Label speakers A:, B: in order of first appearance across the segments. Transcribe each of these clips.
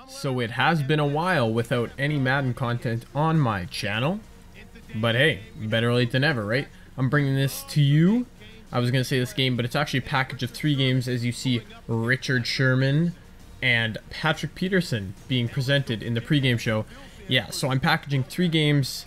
A: So it has been a while without any Madden content on my channel, but hey, better late than never, right? I'm bringing this to you. I was gonna say this game, but it's actually a package of 3 games, as you see Richard Sherman and Patrick Peterson being presented in the pregame show. Yeah, so I'm packaging 3 games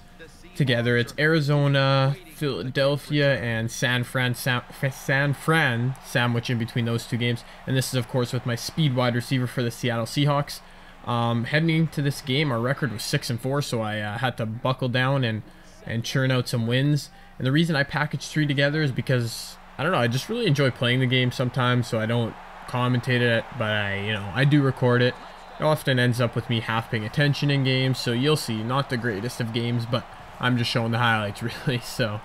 A: together. It's Arizona, Philadelphia, and San Fran sandwich in between those 2 games. And this is, of course, with my speed wide receiver for the Seattle Seahawks. Heading into this game, our record was 6-4, so I had to buckle down and churn out some wins. And the reason I packaged 3 together is because, I don't know, I just really enjoy playing the game sometimes, so I don't commentate it, but I do record it. It often ends up with me half paying attention in games, so you'll see, not the greatest of games, but I'm just showing the highlights, really. So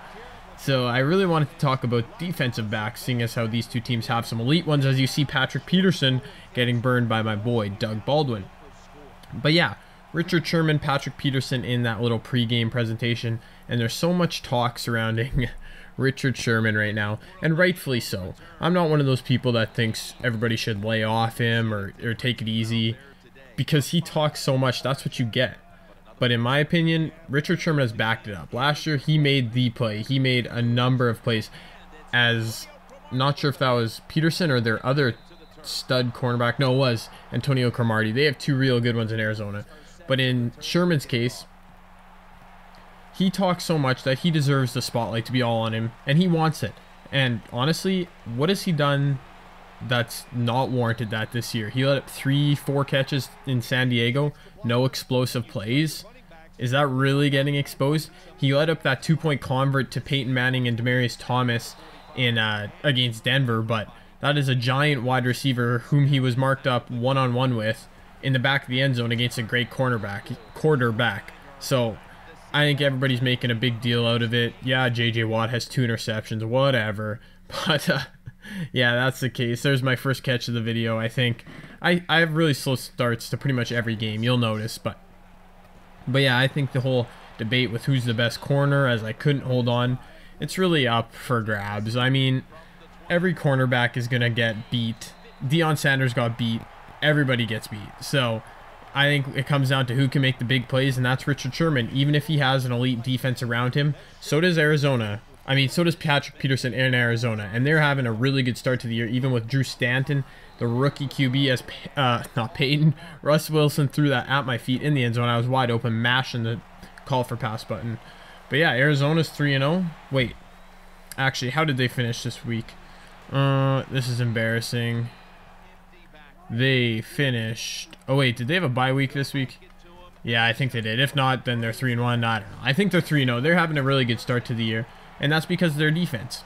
A: I really wanted to talk about defensive backs, seeing as how these 2 teams have some elite ones, as you see Patrick Peterson getting burned by my boy Doug Baldwin. But yeah, Richard Sherman, Patrick Peterson in that little pregame presentation, and there's so much talk surrounding Richard Sherman right now, and rightfully so. I'm not one of those people that thinks everybody should lay off him or take it easy, because he talks so much. That's what you get. But in my opinion, Richard Sherman has backed it up. Last year, he made the play. He made a number of plays, as not sure if that was Peterson or their other stud cornerback. No, it was Antonio Cromartie. They have 2 real good ones in Arizona. But in Sherman's case, he talks so much that he deserves the spotlight to be all on him, and he wants it. And honestly, what has he done that's not warranted that this year? He let up 3-4 catches in San Diego, no explosive plays. Is that really getting exposed? He let up that 2-point convert to Peyton Manning and Demaryius Thomas in against Denver, but that is a giant wide receiver whom he was marked up one-on-one with in the back of the end zone against a great quarterback. So I think everybody's making a big deal out of it. Yeah, JJ Watt has 2 interceptions, whatever. But yeah, that's the case. There's my first catch of the video. I think I have really slow starts to pretty much every game, you'll notice. But yeah, I think the whole debate with who's the best corner, as I couldn't hold on, it's really up for grabs. I mean, every cornerback is going to get beat. Deion Sanders got beat. Everybody gets beat. So I think it comes down to who can make the big plays, and that's Richard Sherman. Even if he has an elite defense around him, so does Arizona. I mean, so does Patrick Peterson in Arizona, and they're having a really good start to the year, even with Drew Stanton, the rookie QB, as not Peyton, Russ Wilson threw that at my feet in the end zone. I was wide open, mashing the call for pass button. But yeah, Arizona's 3-0. Wait, actually, how did they finish this week? This is embarrassing. They finished... Oh, wait, did they have a bye week this week? Yeah, I think they did. If not, then they're 3-1. I don't know. I think they're 3-0. They're having a really good start to the year, and that's because of their defense.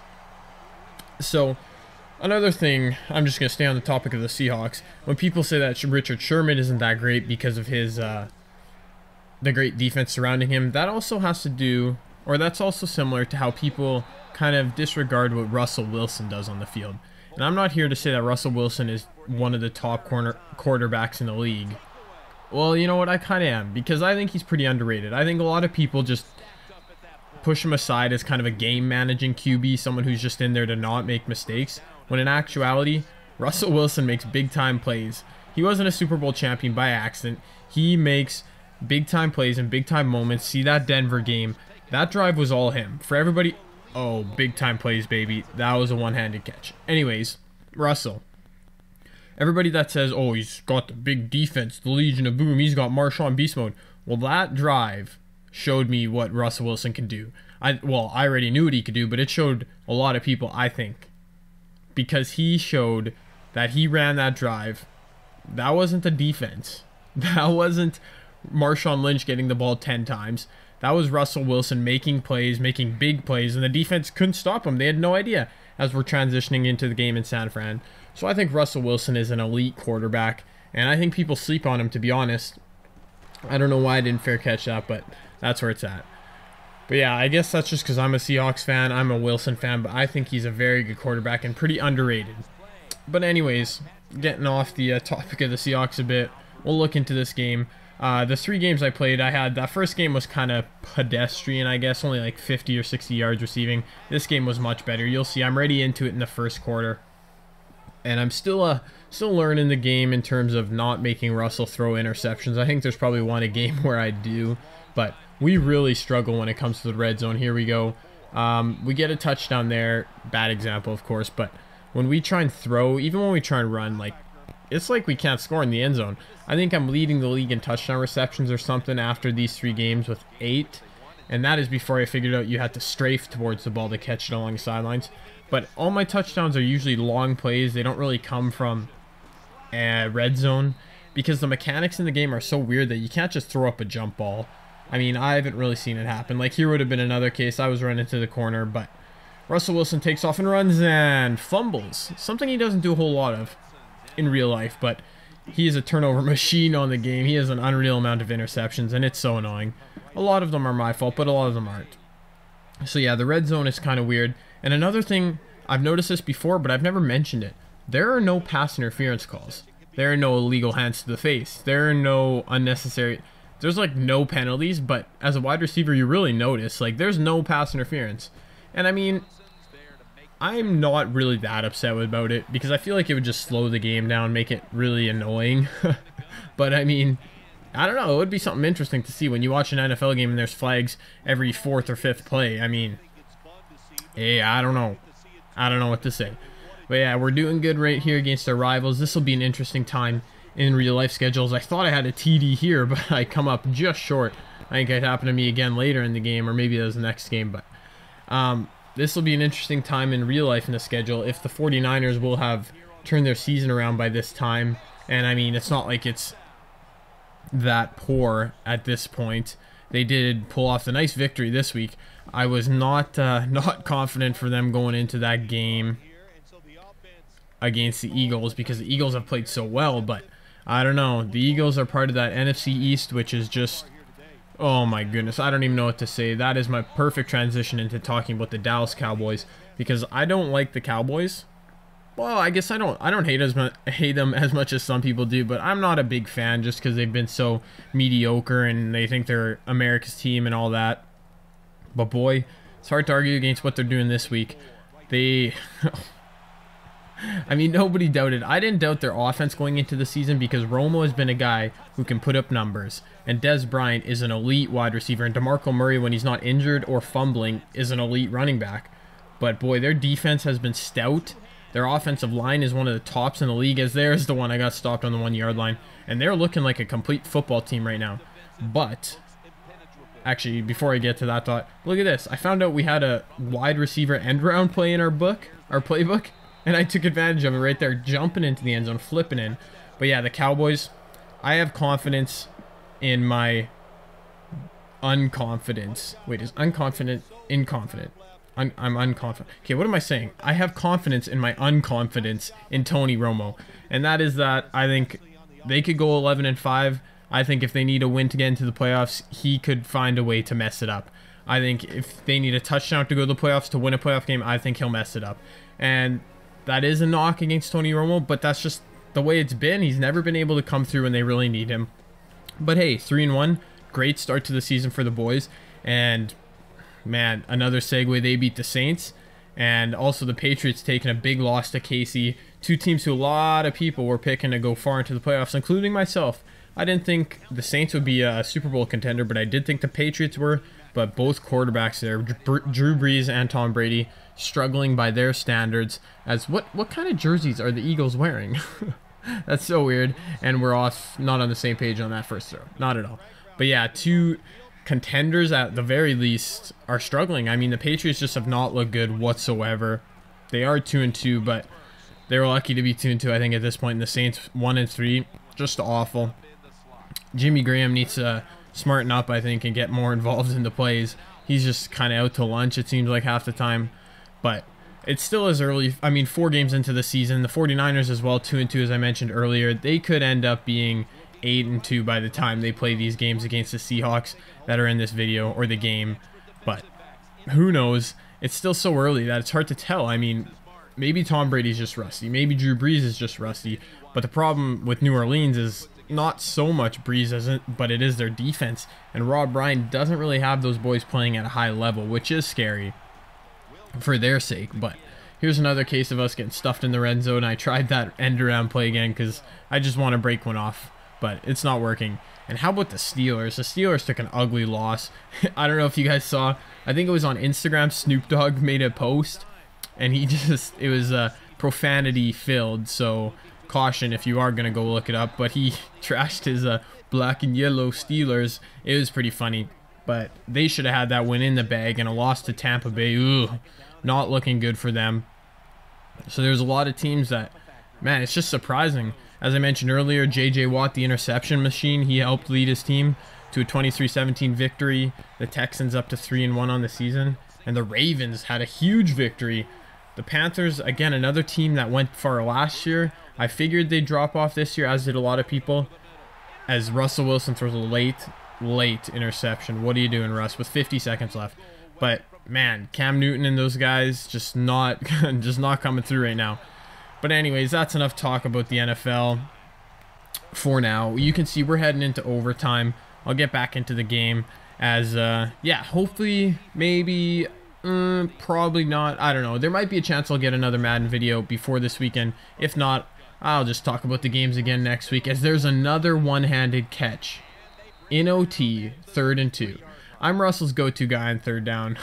A: So, another thing, I'm just going to stay on the topic of the Seahawks. When people say that Richard Sherman isn't that great because of his the great defense surrounding him, that also has to do, or that's also similar to how people kind of disregard what Russell Wilson does on the field. And I'm not here to say that Russell Wilson is one of the top quarterbacks in the league. Well, you know what? I kind of am, because I think he's pretty underrated. I think a lot of people just push him aside as kind of a game-managing QB, someone who's just in there to not make mistakes, when in actuality, Russell Wilson makes big-time plays. He wasn't a Super Bowl champion by accident. He makes big-time plays in big-time moments. See that Denver game? That drive was all him. For everybody... Oh, big-time plays, baby. That was a one-handed catch. Anyways, Russell. Everybody that says, oh, he's got the big defense, the Legion of Boom, he's got Marshawn Beast Mode. Well, that drive showed me what Russell Wilson can do. I already knew what he could do, but it showed a lot of people, I think. Because he showed that he ran that drive. That wasn't the defense. That wasn't Marshawn Lynch getting the ball 10 times. That was Russell Wilson making plays, making big plays, and the defense couldn't stop him. They had no idea as we're transitioning into the game in San Fran. So I think Russell Wilson is an elite quarterback, and I think people sleep on him, to be honest. I don't know why I didn't fair catch that, but that's where it's at. But yeah, I guess that's just because I'm a Seahawks fan. I'm a Wilson fan, but I think he's a very good quarterback and pretty underrated. But anyways, getting off the topic of the Seahawks a bit, we'll look into this game. The 3 games I played, that first game was kind of pedestrian, I guess, only like 50 or 60 yards receiving. This game was much better. You'll see I'm ready into it in the first quarter. And I'm still learning the game in terms of not making Russell throw interceptions. I think there's probably one a game where I do, but we really struggle when it comes to the red zone. Here we go. We get a touchdown there. Bad example, of course, but when we try and throw, even when we try and run, like, it's like we can't score in the end zone. I think I'm leading the league in touchdown receptions or something after these 3 games with 8. And that is before I figured out you had to strafe towards the ball to catch it along the sidelines. But all my touchdowns are usually long plays. They don't really come from red zone, because the mechanics in the game are so weird that you can't just throw up a jump ball. I mean, I haven't really seen it happen. Like, here would have been another case. I was running to the corner, but Russell Wilson takes off and runs and fumbles. Something he doesn't do a whole lot of in real life, but he is a turnover machine on the game. He has an unreal amount of interceptions, and it's so annoying. A lot of them are my fault, but a lot of them aren't. So yeah, the red zone is kind of weird. And another thing, I've noticed this before, but I've never mentioned it. There are no pass interference calls. There are no illegal hands to the face. There are no unnecessary... There's like no penalties, but as a wide receiver, you really notice, like, there's no pass interference. And I mean, I'm not really that upset about it, because I feel like it would just slow the game down, make it really annoying. But I mean, I don't know, it would be something interesting to see when you watch an NFL game and there's flags every 4th or 5th play. I mean, hey, I don't know what to say. But yeah, we're doing good right here against our rivals. This will be an interesting time in real life schedules. I thought I had a TD here, but I come up just short. I think it happened to me again later in the game, or maybe that was the next game. But this will be an interesting time in real life in the schedule if the 49ers will have turned their season around by this time. And I mean, it's not like it's that poor at this point. They did pull off the nice victory this week. I was not confident for them going into that game against the Eagles, because the Eagles have played so well, but I don't know. The Eagles are part of that NFC East, which is just, oh my goodness, I don't even know what to say. That is my perfect transition into talking about the Dallas Cowboys, because I don't like the Cowboys. Well, I guess I don't hate them as much as some people do, but I'm not a big fan just because they've been so mediocre and they think they're America's team and all that. But boy, it's hard to argue against what they're doing this week. I mean, nobody doubted. I didn't doubt their offense going into the season, because Romo has been a guy who can put up numbers, and Dez Bryant is an elite wide receiver, and DeMarco Murray, when he's not injured or fumbling, is an elite running back. But boy, their defense has been stout. Their offensive line is one of the tops in the league, as there's the one I got stopped on the 1-yard line, and they're looking like a complete football team right now. But actually, before I get to that thought, look at this. I found out we had a wide receiver end round play in our playbook. And I took advantage of it right there, jumping into the end zone, flipping in. But yeah, the Cowboys, I have confidence in my unconfidence. Wait, is unconfident inconfident? I'm unconfident. Okay, what am I saying? I have confidence in my unconfidence in Tony Romo. And that is that I think they could go 11-5. I think if they need a win to get into the playoffs, he could find a way to mess it up. I think if they need a touchdown to go to the playoffs, to win a playoff game, I think he'll mess it up. And that is a knock against Tony Romo, but that's just the way it's been. He's never been able to come through when they really need him. But hey, 3-1, great start to the season for the boys. And man, another segue, they beat the Saints. And also the Patriots taking a big loss to KC. Two teams who a lot of people were picking to go far into the playoffs, including myself. I didn't think the Saints would be a Super Bowl contender, but I did think the Patriots were. But both quarterbacks there, Drew Brees and Tom Brady, struggling by their standards. As what kind of jerseys are the Eagles wearing? That's so weird. And we're off, not on the same page on that first throw. Not at all. But yeah, two contenders at the very least are struggling. I mean, the Patriots just have not looked good whatsoever. They are 2-2, but they're lucky to be 2-2, I think, at this point. And the Saints 1-3, just awful. Jimmy Graham needs to smarten up, I think, and get more involved in the plays. He's just kind of out to lunch, it seems like, half the time. But it still is early. I mean, 4 games into the season. The 49ers as well, 2-2, as I mentioned earlier. They could end up being 8-2 by the time they play these games against the Seahawks that are in this video, or the game. But who knows? It's still so early that it's hard to tell. I mean, maybe Tom Brady's just rusty. Maybe Drew Brees is just rusty. But the problem with New Orleans is not so much Brees, but it is their defense. And Rob Ryan doesn't really have those boys playing at a high level, which is scary for their sake. But here's another case of us getting stuffed in the red zone. I tried that end around play again because I just want to break one off, but it's not working. And how about the Steelers? The Steelers took an ugly loss. I don't know if you guys saw, I think it was on Instagram, Snoop Dogg made a post, and he just, it was profanity filled, so caution if you are going to go look it up. But he trashed his black and yellow Steelers. It was pretty funny, but they should have had that win in the bag, and a loss to Tampa Bay, not looking good for them. So there's a lot of teams that, man, it's just surprising. As I mentioned earlier, J.J. Watt, the interception machine, he helped lead his team to a 23-17 victory. The Texans up to 3-1 on the season. And the Ravens had a huge victory. The Panthers, again, another team that went far last year. I figured they'd drop off this year, as did a lot of people, as Russell Wilson throws a late interception. What are you doing, Russ, with 50 seconds left? But, man, Cam Newton and those guys just not coming through right now. But anyways, that's enough talk about the NFL for now. You can see we're heading into overtime. I'll get back into the game as, yeah, hopefully, maybe, probably not. I don't know. There might be a chance I'll get another Madden video before this weekend. If not, I'll just talk about the games again next week, as there's another one-handed catch in OT, 3rd and 2. I'm Russell's go-to guy on 3rd down.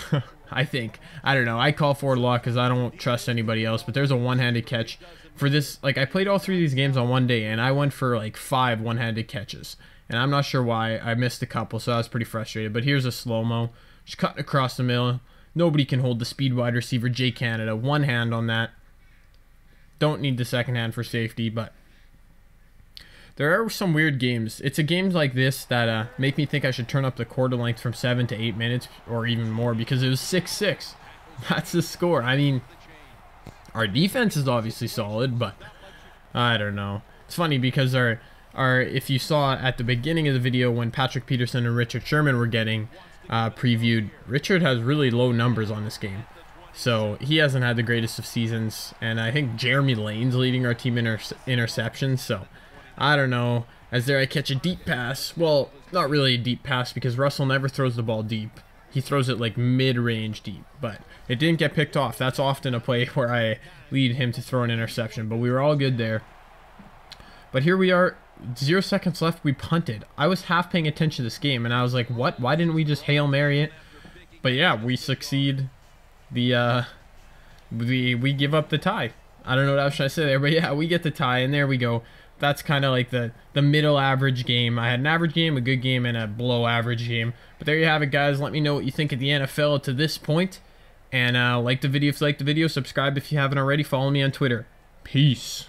A: I think. I don't know. I call for it a lot because I don't trust anybody else. But there's a one-handed catch for this. Like, I played all 3 of these games on one day, and I went for like 5 one-handed catches. And I'm not sure why. I missed a couple, so I was pretty frustrated. But here's a slow-mo. Just cutting across the middle. Nobody can hold the speed wide receiver, Jay Canada. One hand on that. Don't need the second hand for safety, but there are some weird games. It's a games like this that make me think I should turn up the quarter length from 7 to 8 minutes or even more, because it was 6-6. That's the score. I mean, our defense is obviously solid, but I don't know. It's funny because our if you saw at the beginning of the video when Patrick Peterson and Richard Sherman were getting previewed, Richard has really low numbers on this game. So he hasn't had the greatest of seasons, and I think Jeremy Lane's leading our team in interceptions, so I don't know. As there I catch a deep pass. Well, not really a deep pass because Russell never throws the ball deep. He throws it like mid-range deep, but it didn't get picked off. That's often a play where I lead him to throw an interception, but we were all good there. But here we are, 0 seconds left, we punted. I was half paying attention to this game, and I was like, what? Why didn't we just Hail Mary it? But yeah, we succeed. We give up the tie. I don't know what else should I say there, but yeah, we get the tie, and there we go. That's kind of like the middle average game. I had an average game, a good game, and a below average game. But there you have it, guys. Let me know what you think of the NFL to this point. And like the video if you like the video. Subscribe if you haven't already. Follow me on Twitter. Peace.